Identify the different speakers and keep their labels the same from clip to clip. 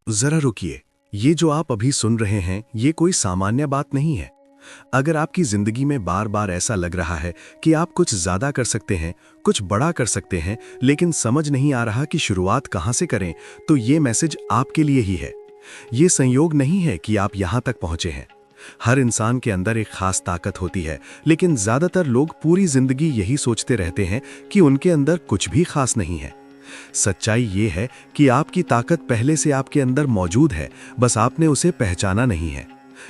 Speaker 1: जरा रुकिए। ये जो आप अभी सुन रहे हैं, ये कोई सामान्य बात नहीं है। अगर आपकी जिंदगी में बार बार ऐसा लग रहा है कि आप कुछ ज्यादा कर सकते हैं, कुछ बड़ा कर सकते हैं, लेकिन समझ नहीं आ रहा कि शुरुआत कहां से करें, तो ये मैसेज आपके लिए ही है। ये संयोग नहीं है कि आप यहां तक पहुंचे हैं। हर इंसान के अंदर एक खास ताकत होती है, लेकिन ज्यादातर लोग पूरी जिंदगी यही सोचते रहते हैं कि उनके अंदर कुछ भी खास नहीं है। सच्चाई ये है कि आपकी ताकत पहले से आपके अंदर मौजूद है, बस आपने उसे पहचाना नहीं है।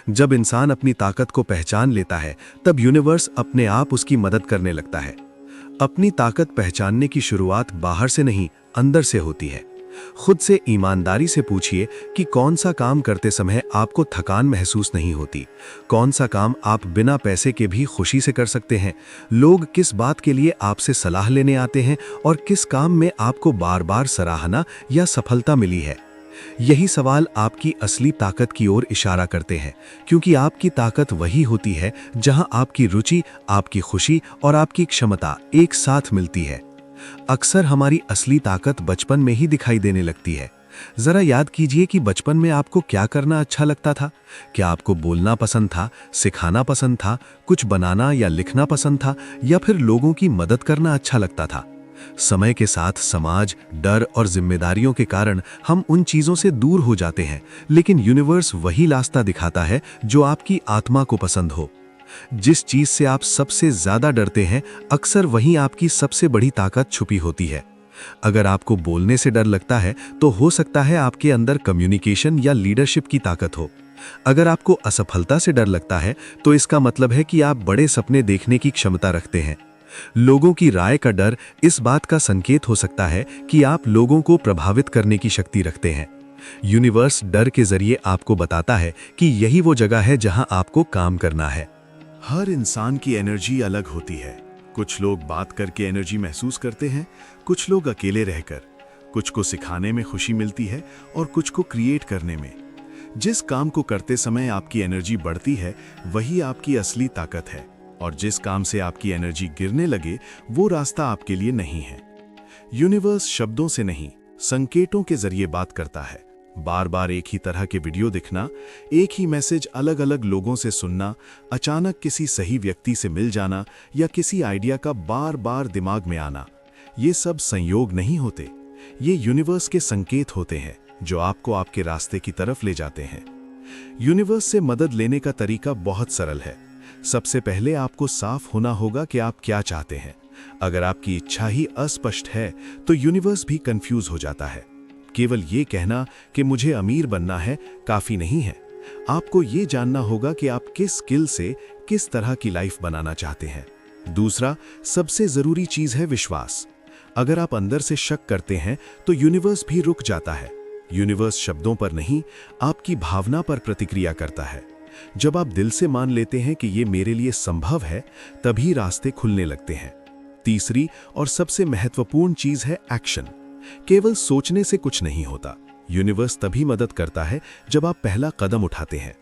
Speaker 1: जब इंसान अपनी ताकत को पहचान लेता है, तब यूनिवर्स अपने आप उसकी मदद करने लगता है। अपनी ताकत पहचानने की शुरुआत बाहर से नहीं, अंदर से होती है। खुद से ईमानदारी से पूछिए कि कौन सा काम करते समय आपको थकान महसूस नहीं होती, कौन सा काम आप बिना पैसे के भी खुशी से कर सकते हैं, लोग किस बात के लिए आपसे सलाह लेने आते हैं और किस काम में आपको बार बार सराहना या सफलता मिली है। यही सवाल आपकी असली ताकत की ओर इशारा करते हैं, क्योंकि आपकी ताकत वही होती है जहां आपकी रुचि, आपकी खुशी और आपकी क्षमता एक साथ मिलती है। अक्सर हमारी असली ताकत बचपन में ही दिखाई देने लगती है। जरा याद कीजिए कि बचपन में आपको क्या करना अच्छा लगता था। क्या आपको बोलना पसंद था, सिखाना पसंद था, कुछ बनाना या लिखना पसंद था, या फिर लोगों की मदद करना अच्छा लगता था? समय के साथ समाज, डर और जिम्मेदारियों के कारण हम उन चीजों से दूर हो जाते हैं, लेकिन यूनिवर्स वही रास्ता दिखाता है जो आपकी आत्मा को पसंद हो। जिस चीज से आप सबसे ज्यादा डरते हैं, अक्सर वहीं आपकी सबसे बड़ी ताकत छुपी होती है। अगर आपको बोलने से डर लगता है, तो हो सकता है आपके अंदर कम्युनिकेशन या लीडरशिप की ताकत हो। अगर आपको असफलता से डर लगता है, तो इसका मतलब है कि आप बड़े सपने देखने की क्षमता रखते हैं। लोगों की राय का डर इस बात का संकेत हो सकता है कि आप लोगों को प्रभावित करने की शक्ति रखते हैं। यूनिवर्स डर के जरिए आपको बताता है कि यही वो जगह है जहां आपको काम करना है।
Speaker 2: हर इंसान की एनर्जी अलग होती है। कुछ लोग बात करके एनर्जी महसूस करते हैं, कुछ लोग अकेले रहकर, कुछ को सिखाने में खुशी मिलती है और कुछ को क्रिएट करने में। जिस काम को करते समय आपकी एनर्जी बढ़ती है, वही आपकी असली ताकत है, और जिस काम से आपकी एनर्जी गिरने लगे, वो रास्ता आपके लिए नहीं है। यूनिवर्स शब्दों से नहीं, संकेतों के जरिए बात करता है। बार बार एक ही तरह के वीडियो दिखना, एक ही मैसेज अलग अलग लोगों से सुनना, अचानक किसी सही व्यक्ति से मिल जाना, या किसी आइडिया का बार बार दिमाग में आना, ये सब संयोग नहीं होते। ये यूनिवर्स के संकेत होते हैं जो आपको आपके रास्ते की तरफ ले जाते हैं। यूनिवर्स से मदद लेने का तरीका बहुत सरल है। सबसे पहले आपको साफ होना होगा कि आप क्या चाहते हैं। अगर आपकी इच्छा ही अस्पष्ट है, तो यूनिवर्स भी कंफ्यूज हो जाता है। केवल ये कहना कि मुझे अमीर बनना है काफी नहीं है। आपको ये जानना होगा कि आप किस स्किल से किस तरह की लाइफ बनाना चाहते हैं। दूसरा सबसे जरूरी चीज है विश्वास। अगर आप अंदर से शक करते हैं, तो यूनिवर्स भी रुक जाता है। यूनिवर्स शब्दों पर नहीं, आपकी भावना पर प्रतिक्रिया करता है। जब आप दिल से मान लेते हैं कि ये मेरे लिए संभव है, तभी रास्ते खुलने लगते हैं। तीसरी और सबसे महत्वपूर्ण चीज है एक्शन। केवल सोचने से कुछ नहीं होता। यूनिवर्स तभी मदद करता है जब आप पहला कदम उठाते हैं।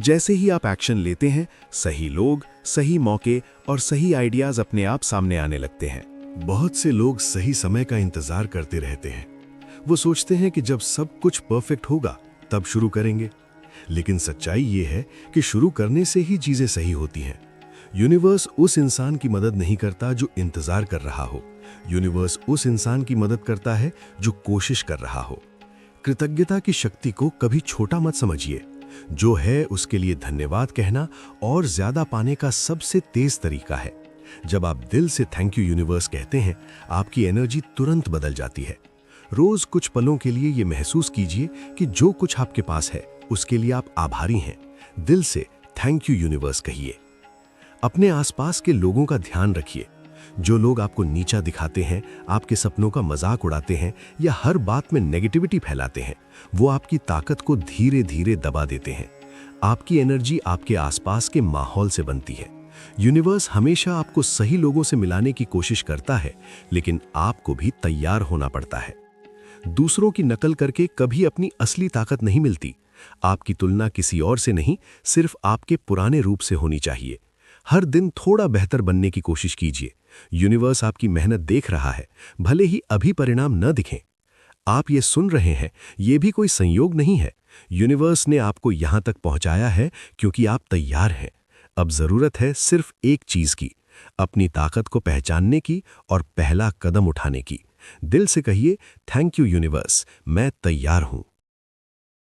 Speaker 2: जैसे ही आप एक्शन लेते हैं, सही लोग, सही मौके और सही आइडियाज अपने आप सामने आने लगते हैं।
Speaker 3: बहुत से लोग सही समय का इंतजार करते रहते हैं। वो सोचते हैं कि जब सब कुछ परफेक्ट होगा तब शुरू करेंगे, लेकिन सच्चाई ये है कि शुरू करने से ही चीजें सही होती हैं। यूनिवर्स उस इंसान की मदद नहीं करता जो इंतजार कर रहा हो। यूनिवर्स उस इंसान की मदद करता है जो कोशिश कर रहा हो। कृतज्ञता की शक्ति को कभी छोटा मत समझिए। जो है उसके लिए धन्यवाद कहना और ज्यादा पाने का सबसे तेज तरीका है। जब आप दिल से थैंक यू यूनिवर्स कहते हैं, आपकी एनर्जी तुरंत बदल जाती है। रोज कुछ पलों के लिए ये महसूस कीजिए कि जो कुछ आपके पास है उसके लिए आप आभारी हैं। दिल से थैंक यू यूनिवर्स कहिए। अपने आसपास के लोगों का ध्यान रखिए। जो लोग आपको नीचा दिखाते हैं, आपके सपनों का मजाक उड़ाते हैं या हर बात में नेगेटिविटी फैलाते हैं, वो आपकी ताकत को धीरे धीरे दबा देते हैं। आपकी एनर्जी आपके आसपास के माहौल से बनती है। यूनिवर्स हमेशा आपको सही लोगों से मिलाने की कोशिश करता है, लेकिन आपको भी तैयार होना पड़ता है। दूसरों की नकल करके कभी अपनी असली ताकत नहीं मिलती। आपकी तुलना किसी और से नहीं, सिर्फ आपके पुराने रूप से होनी चाहिए। हर दिन थोड़ा बेहतर बनने की कोशिश कीजिए। यूनिवर्स आपकी मेहनत देख रहा है, भले ही अभी परिणाम न दिखें। आप ये सुन रहे हैं, ये भी कोई संयोग नहीं है। यूनिवर्स ने आपको यहां तक पहुंचाया है क्योंकि आप तैयार हैं। अब जरूरत है सिर्फ एक चीज की, अपनी ताकत को पहचानने की और पहला कदम उठाने की। दिल से कहिए, थैंक यू यूनिवर्स, मैं तैयार हूं।